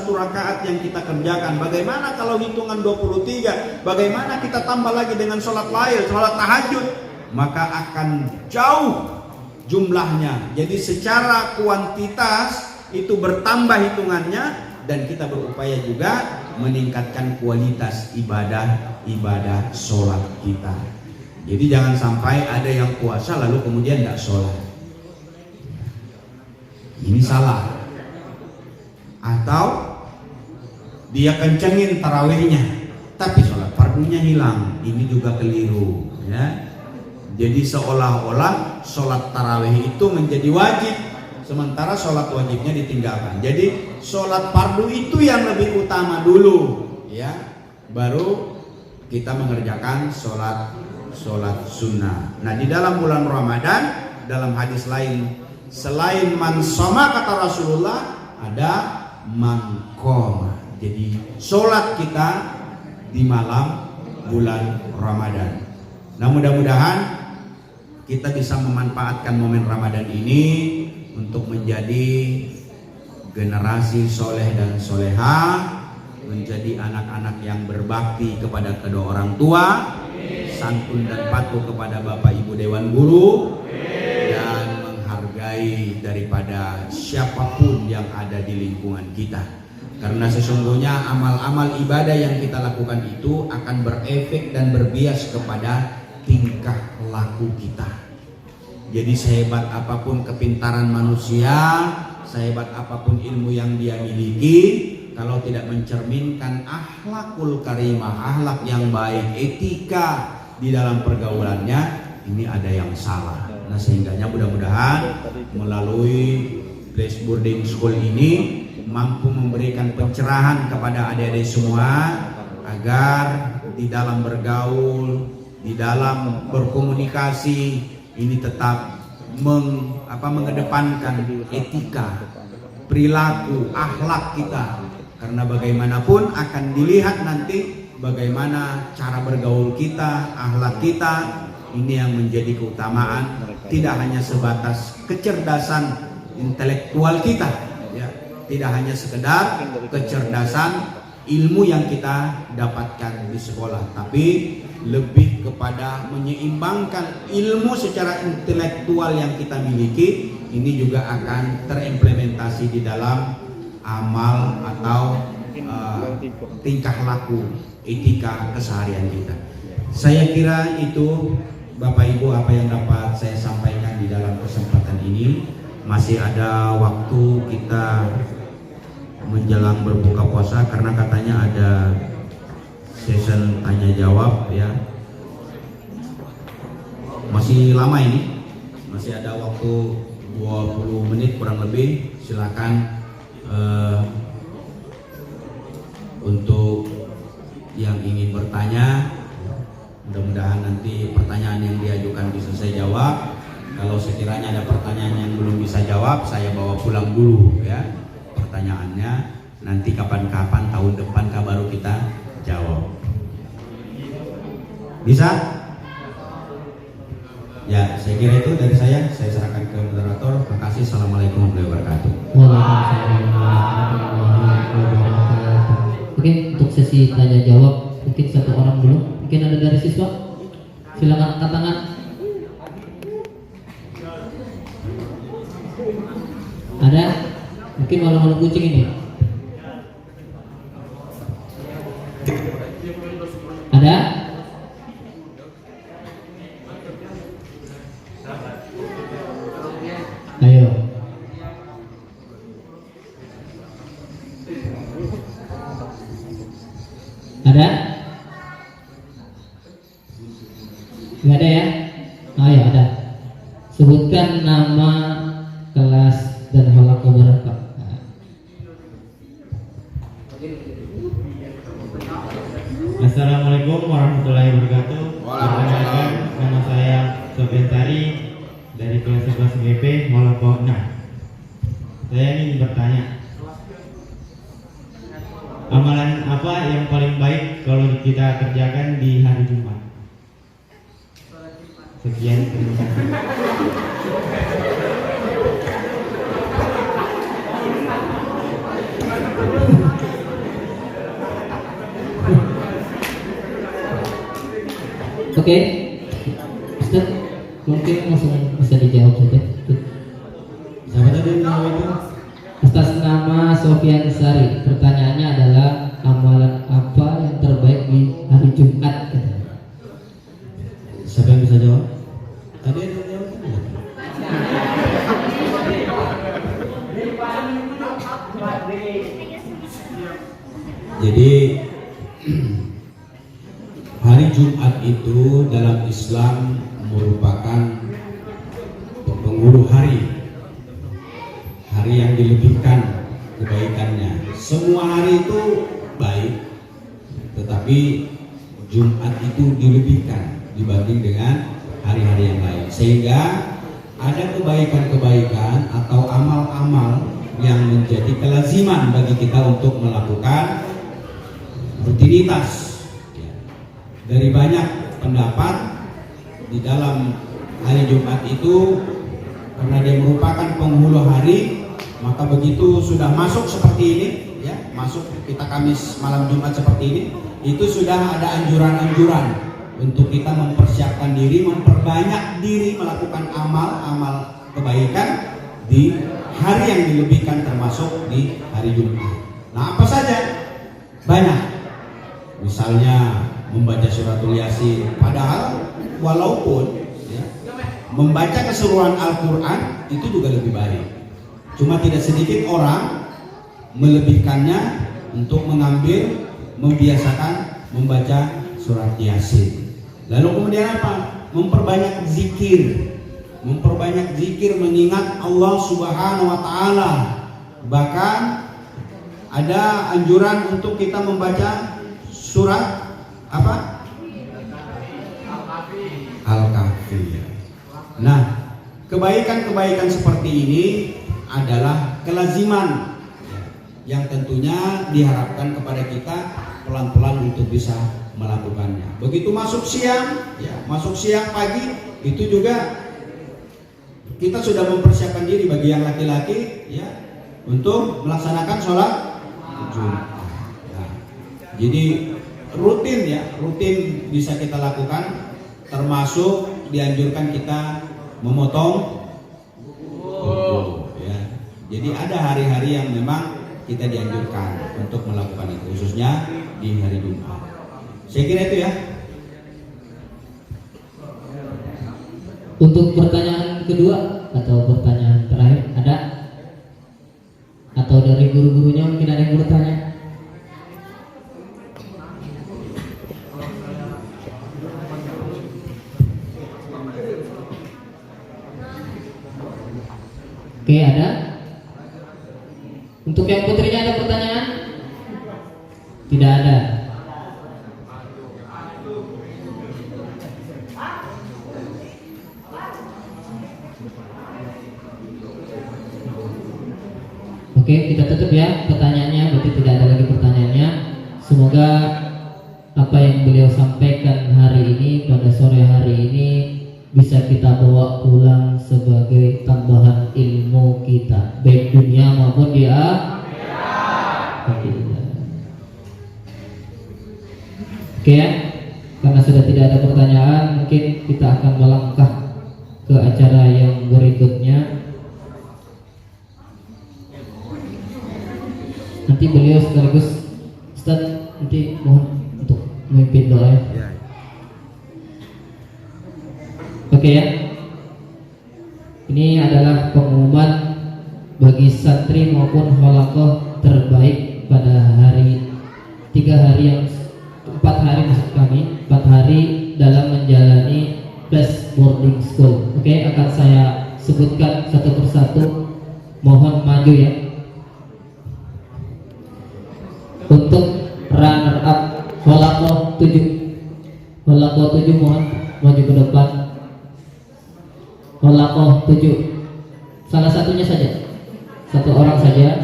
rakaat yang kita kerjakan. Bagaimana kalau hitungan 23? Bagaimana kita tambah lagi dengan sholat lail, sholat tahajud? Maka akan jauh jumlahnya. Jadi secara kuantitas itu bertambah hitungannya, dan kita berupaya juga meningkatkan kualitas ibadah sholat kita. Jadi jangan sampai ada yang puasa lalu kemudian tidak sholat. Ini salah. Atau dia kencengin tarawihnya, tapi sholat fardunya hilang. Ini juga keliru, ya. Jadi seolah-olah sholat tarawih itu menjadi wajib, sementara sholat wajibnya ditinggalkan. Jadi sholat fardu itu yang lebih utama dulu, ya. Baru kita mengerjakan sholat sunnah. Nah, di dalam bulan Ramadan, dalam hadis lain, selain man shoma kata Rasulullah, ada man qoma. Jadi sholat kita di malam bulan Ramadan. Nah, mudah-mudahan kita bisa memanfaatkan momen Ramadan ini untuk menjadi generasi soleh dan solehah, menjadi anak-anak yang berbakti kepada kedua orang tua, santun dan patuh kepada Bapak Ibu Dewan Guru, dan menghargai daripada siapapun yang ada di lingkungan kita. Karena sesungguhnya amal-amal ibadah yang kita lakukan itu akan berefek dan berbias kepada tingkah laku kita. Jadi sehebat apapun kepintaran manusia, sehebat apapun ilmu yang dia miliki, kalau tidak mencerminkan akhlakul karimah, akhlak yang baik, etika di dalam pergaulannya, ini ada yang salah. Nah, sehingganya mudah-mudahan melalui Place Boarding School ini mampu memberikan pencerahan kepada adik-adik semua agar di dalam bergaul, di dalam berkomunikasi ini tetap mengedepankan etika, perilaku, akhlak kita. Karena bagaimanapun akan dilihat nanti bagaimana cara bergaul kita, akhlak kita. Ini yang menjadi keutamaan, tidak hanya sebatas kecerdasan intelektual kita, ya. Tidak hanya sekedar kecerdasan ilmu yang kita dapatkan di sekolah, tapi lebih kepada menyeimbangkan ilmu secara intelektual yang kita miliki. Ini juga akan terimplementasi di dalam amal atau tingkah laku, etika keseharian kita. Saya kira itu Bapak Ibu apa yang dapat saya sampaikan di dalam kesempatan ini. Masih ada waktu kita menjelang berbuka puasa karena katanya ada session tanya jawab, ya. Masih lama ini, masih ada waktu 20 menit kurang lebih. Silakan untuk yang ingin bertanya. Mudah-mudahan nanti pertanyaan yang diajukan bisa saya jawab. Kalau sekiranya ada pertanyaan yang belum bisa jawab, saya bawa pulang dulu ya pertanyaannya. Nanti kapan-kapan tahun depan baru kita jawab. Bisa? Ya, saya kira itu dari saya. Saya serahkan ke moderator. Terima kasih. Assalamualaikum warahmatullahi wabarakatuh. Waalaikumsalam warahmatullahi wabarakatuh. Oke, untuk sesi tanya jawab mungkin satu orang dulu. Mungkin ada dari siswa. Silakan angkat tangan. Ada? Mungkin malu-malu kucing ini. Ada? Ayo. Ada? Nggak ada ya? Ayo ada. Sebutkan nama, kelas, dan halaqah berapa. Assalamualaikum warahmatullahi wabarakatuh. Perkenalkan, nama saya Sofian Sari dari kelas 11 GP Moloko 6. Saya ingin bertanya, amalan apa yang paling baik kalau kita kerjakan di hari Jumat? Sekian, terima kasih. Oke, Ustaz, mungkin langsung bisa dijawab saja. Siapa tadi yang jawab itu? Atas nama Sofian Sari, pertanyaannya adalah amalan apa yang terbaik di hari Jumat? Siapa yang bisa jawab? Tadi ada yang jawab tadi. Jadi hari Jumat itu dalam Islam merupakan penghulu hari yang dilebihkan kebaikannya. Semua hari itu baik, tetapi Jumat itu dilebihkan dibanding dengan hari-hari yang lain, sehingga ada kebaikan-kebaikan atau amal-amal yang menjadi kelaziman bagi kita untuk melakukan rutinitas. Dari banyak pendapat di dalam hari Jumat itu, karena dia merupakan penghulu hari, maka begitu sudah masuk seperti ini, ya, masuk kita Kamis malam Jumat seperti ini, itu sudah ada anjuran-anjuran untuk kita mempersiapkan diri, memperbanyak diri melakukan amal-amal kebaikan di hari yang dilebihkan, termasuk di hari Jumat. Nah, apa saja? Banyak. Misalnya membaca suratul Yasin, padahal walaupun ya, membaca keseluruhan Al-Quran itu juga lebih baik. Cuma tidak sedikit orang melebihkannya untuk mengambil, membiasakan membaca surat Yasin. Lalu kemudian apa? Memperbanyak zikir, mengingat Allah Subhanahu wa Ta'ala. Bahkan ada anjuran untuk kita membaca surat apa? Al-Kahfi. Nah, kebaikan-kebaikan seperti ini adalah kelaziman yang tentunya diharapkan kepada kita pelan-pelan untuk bisa melakukannya. Begitu masuk siang, ya, masuk siang pagi itu juga kita sudah mempersiapkan diri bagi yang laki-laki, ya, untuk melaksanakan sholat Jumat. Nah, jadi rutin bisa kita lakukan, termasuk dianjurkan kita memotong kuku, ya. Jadi ada hari-hari yang memang kita dianjurkan untuk melakukan itu, khususnya di hari Jumat. Saya kira itu ya. Untuk pertanyaan kedua atau pertanyaan terakhir ada? Atau dari guru-gurunya mungkin ada yang bertanya? ada. Untuk yang putrinya ada pertanyaan? Tidak ada. Oke, kita tutup ya pertanyaannya, berarti tidak ada lagi pertanyaannya. Semoga apa yang beliau sampaikan hari ini, pada sore hari ini, bisa kita bawa pulang sebagai tambahan ilmu kita, baik dunia maupun di akhirat. Oke ya, karena sudah tidak ada pertanyaan, mungkin kita akan melangkah ke acara yang berikutnya. Nanti beliau sekaligus Ustaz nanti mohon untuk memimpin doa ya. Oke ya. Ini adalah pengumuman bagi santri maupun khalaqah terbaik pada hari 4 hari dalam menjalani class boarding school. Oke, akan saya sebutkan satu persatu. Mohon maju ya. Untuk runner up khalaqah 7 mohon maju ke depan. Khalaqah 7 salah satunya saja, satu orang saja.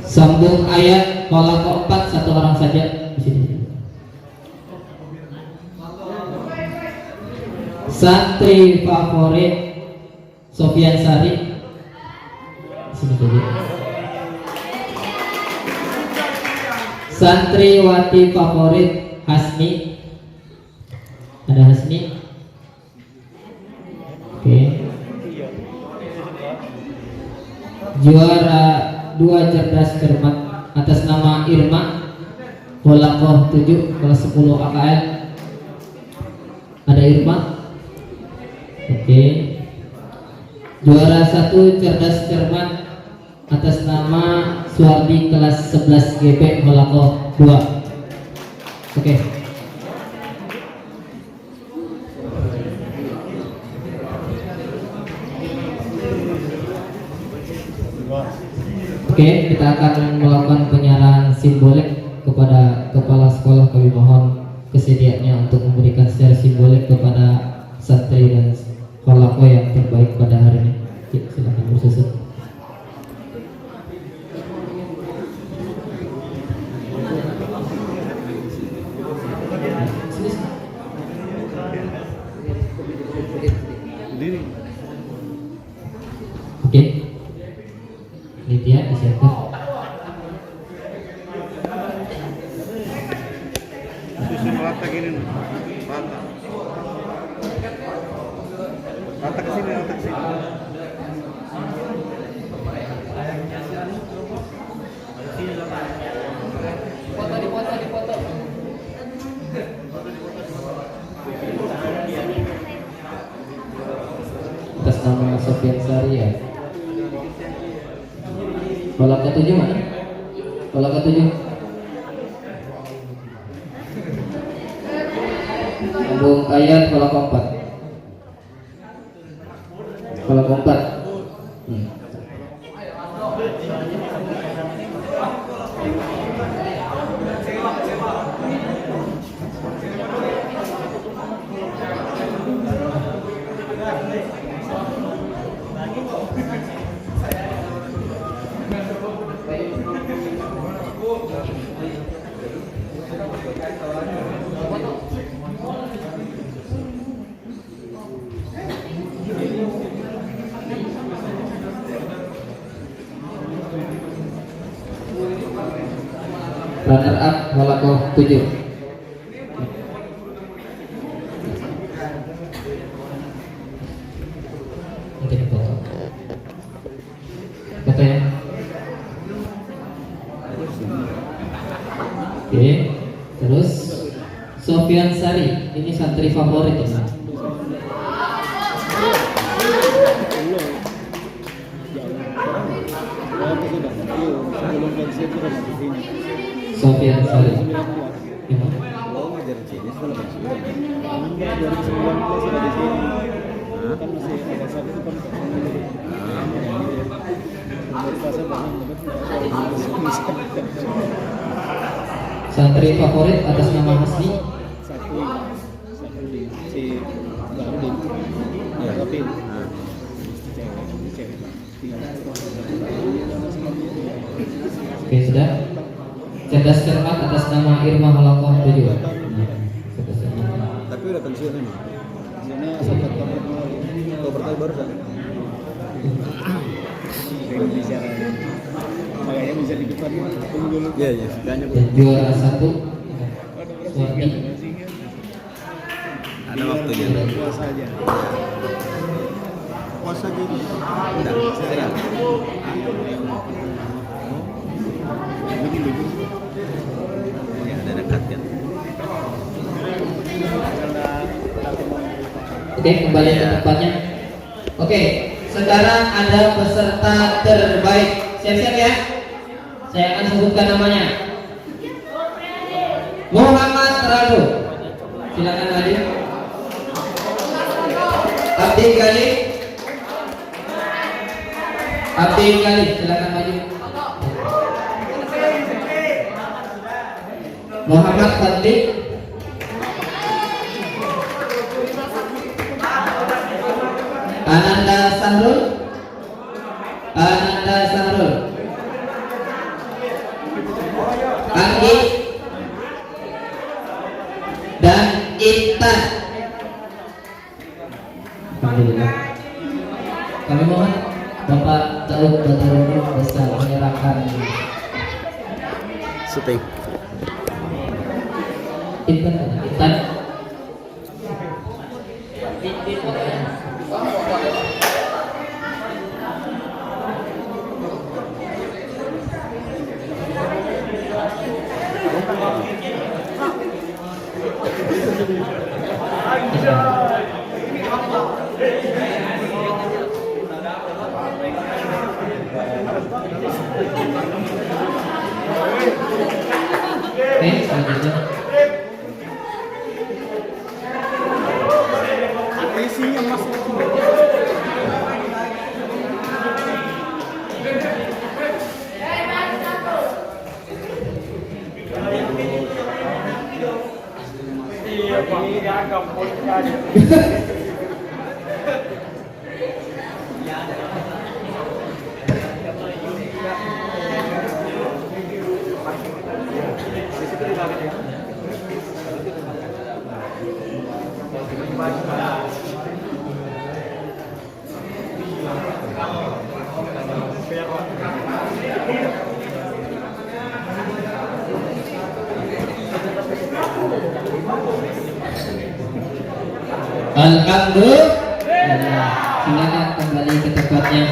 Sambung ayat khalaqah 4 satu orang saja di sini. Santri favorit Sofyan Sari di sini saja. Santriwati favorit Hasni, ada Hasni. Oke. Juara 2 cerdas cermat atas nama Irma, khalaqah 7 kelas 10 AKL. Ada Irma. Oke. Juara 1 cerdas cermat atas nama Suardi kelas 11 GP khalaqah 2. Oke. Oke, kita akan melakukan penyerahan simbolik kepada kepala sekolah. Kami mohon kesediaannya untuk memberikan secara simbolik kepada santri dan khalaqah yang terbaik pada hari ini. Silakan bersusun. Oke, ini dia disiapkan. Susun rata gini, rata ke sini, rata ke sini. Dipoto. Atas nama Sofyan Sari ya. Khalaqah 7 mana? Khalaqah 7. Sambung ayat khalaqah 4. Khalaqah 4. Runner up khalaqah 7. Foto ya. Oke, terus Sofyan Sari, ini santri favorit ya. Sofyan Sari. Gimana? Santri favorit atas nama Hasni. Si Bahrudin. Ya, tapi Oke, sudah. Cerdas cermat atas nama Irma Halakoh 7. Cerdas cermat. tapi udah pensiun ini. Pensiunnya sempat Oktober barusan. Indonesia. Makanya bisa di depan tunggu dulu. Iya, iya. Banyak Dan juara 1 Suwardi. ada waktunya. Puasa aja. Puasa aja. Enggak, istirahat. Ya, ada dekat kan. Oke, kembali ke tempatnya. Oke, sekarang ada peserta terbaik. Siap-siap ya. Saya akan sebutkan namanya. Muhammad Radu. Silakan maju. Abdi Galih. Abdi Galih, silakan maju. Muhammad Fadli. Ananda Sahrul. Ananda Sahrul. Anggi dan Intan. Alhamdulillah. Kami mohon Bapak Daud Badarudin bisa menyerahkan Syuting. Intan. Oke, selanjutnya. Isinya masuk. Alhamdulillah. Silakan kembali ke tempatnya.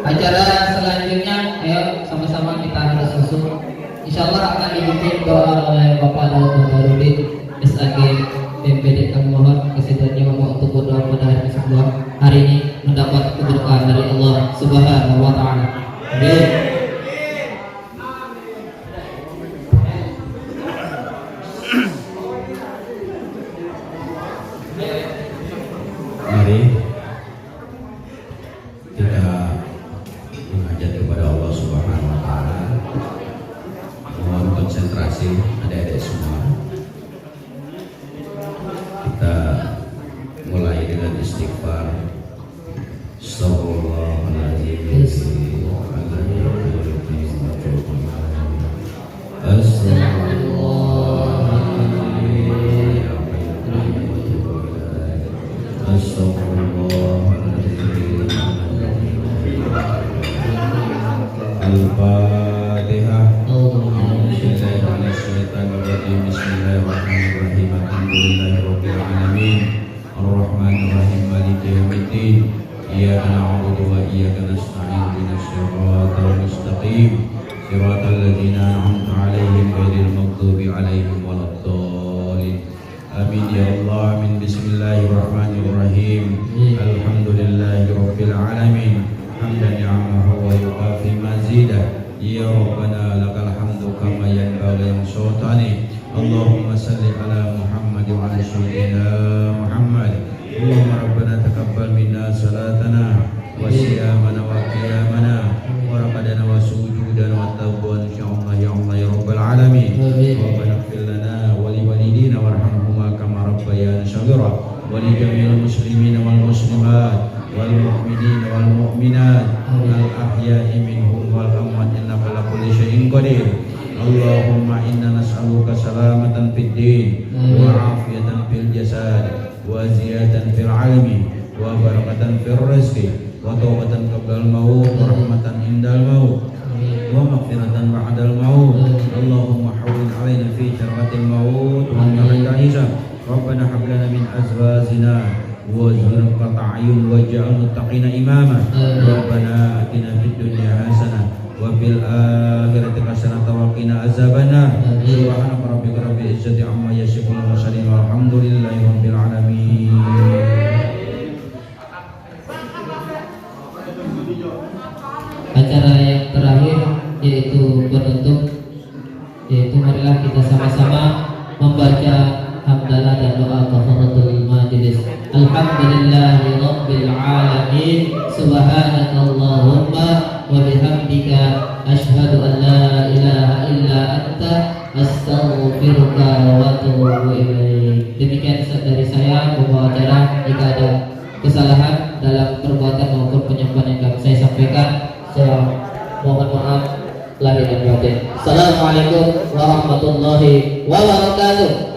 Acara selanjutnya, ayo sama-sama kita harus susun. Insyaallah akan dipimpin doa oleh Bapak Daud Badarudin SAG BMPD. Kami mohon kesediaannya untuk berdoa pada hari tersebut hari ini mendapat keberkahan dari Allah Subhanahu wa taala. Amin. Mari kita menghajat kepada Allah Subhanahu wa taala. Mohon konsentrasi adik-adik semua. Kita mulai dengan istighfar. Al-Fatihah. Bismillahirrahmanirrahim. Alhamdulillahirabbil alamin. Ar-Rahmanir-Rahim. Maliki yaumiddin. Iyyaka na'budu wa iyyaka nasta'in. Ihdinas siratal mustaqim. Siratal ladzina an'amta 'alaihim ghairil maghdubi 'alaihim waladdallin. Amin ya Allah. Amin. Bismillahirrahmanirrahim. Alhamdulillahirabbil alamin. Hamdan ni'amahu wa yuqafi mazidah. Ya Rabbana lakal hamdu kama yanbaghi li sultani. Allahumma salli ala Muhammad wa ala sayyidina Muhammad. Allahumma rabbana taqabbal minna salatana وصيامنا وقيامنا ورقدنا وسجودنا وتوبنا إن شاء الله يا رب العالمين. ربنا اغفر لنا ولوالدينا وارحمهما كما ربيانا صغيرا ولجميع المسلمين والمسلمات والمؤمنين والمؤمنات الأحياء منهم والأموات إنك على كل شيء قدير. اللهم إنا نسألك سلامة في الدين وعافية في الجسد وزيادة في العلم وبركة في الرزق وتوبة قبل الموت ورحمة عند الموت ومغفرة بعد الموت. اللهم حول علينا في شربة الموت ومن الحساب. ربنا هب لنا من أزواجنا وذريتنا قرة أعين واجعلنا للمتقين إماما. ربنا آتنا في الدنيا حسنة وفي الآخرة حسنة وقنا عذاب النار. سبحان ربك رب العزة عما يصفون وسلام والحمد لله رب العالمين. Acara yang terakhir yaitu penutup, yaitu marilah kita sama-sama membaca hamdalah dan doa kafaratul majelis. Alhamdulillahi rabbil alamin, subhanakallahumma wa bihamdika asyhadu an la ilaha illa anta astaghfiruka wa atubu ilaik. Demikian dari saya pembawa acara. Jika ada kesalahan dalam perbuatan maupun penyampaian yang saya sampaikan, saya mohon maaf lahir dan batin. Assalamualaikum warahmatullahi wabarakatuh.